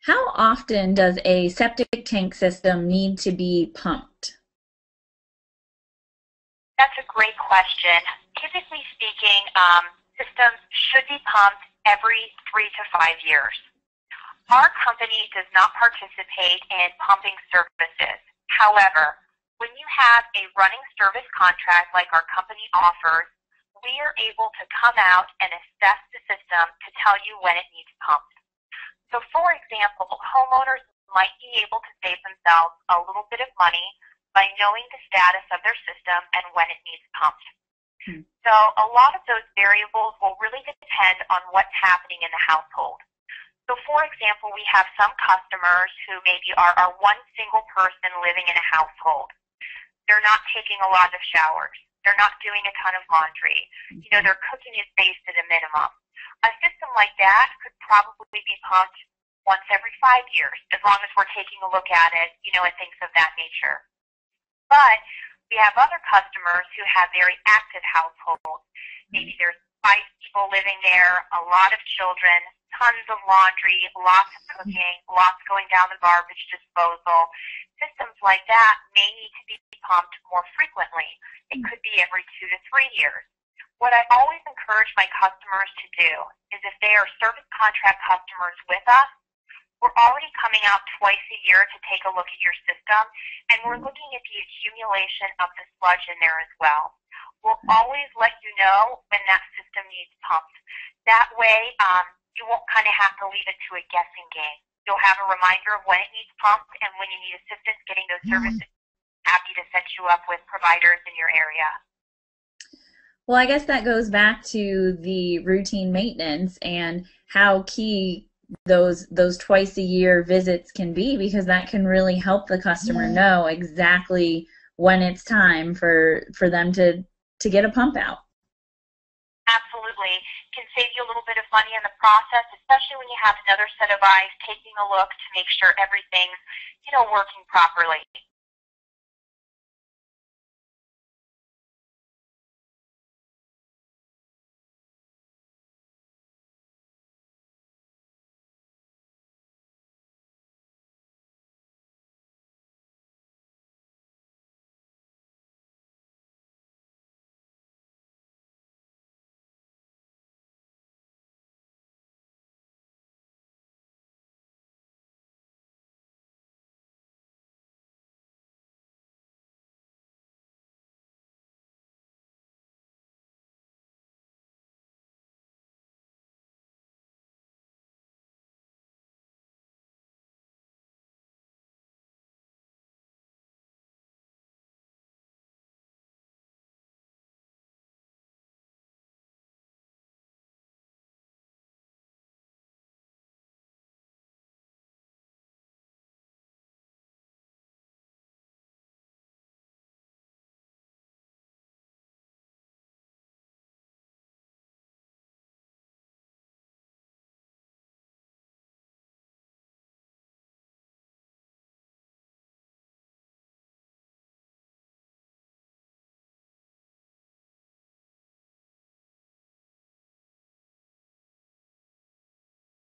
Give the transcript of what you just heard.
How often does a septic tank system need to be pumped? That's a great question. Typically speaking, systems should be pumped every 3 to 5 years. Our company does not participate in pumping services. However, when you have a running service contract like our company offers, we are able to come out and assess the system to tell you when it needs pumped. So for example, homeowners might be able to save themselves a little bit of money by knowing the status of their system and when it needs pumped. Hmm. So a lot of those variables will really depend on what's happening in the household. So for example, we have some customers who maybe are one single person living in a household. They're not taking a lot of showers. They're not doing a ton of laundry. Their cooking is based at a minimum. A system like that could probably be pumped once every 5 years, as long as we're taking a look at it, and things of that nature. But we have other customers who have very active households. Maybe there's 5 people living there, a lot of children, tons of laundry, lots of cooking, lots going down the garbage disposal. Systems like that may need to be pumped more frequently. It could be every 2 to 3 years. What I always encourage my customers to do is if they are service contract customers with us, we're already coming out twice a year to take a look at your system, and we're looking at the accumulation of the sludge in there as well. We'll always let you know when that system needs pumped. That way, you won't kind of have to leave it to a guessing game. You'll have a reminder of when it needs pumped and when you need assistance getting those services. Happy to set you up with providers in your area. Well, I guess that goes back to the routine maintenance and how key those twice a year visits can be, because that can really help the customer know exactly when it's time for them to get a pump out. Absolutely. Can save you a little bit of money in the process, especially when you have another set of eyes taking a look to make sure everything's, working properly.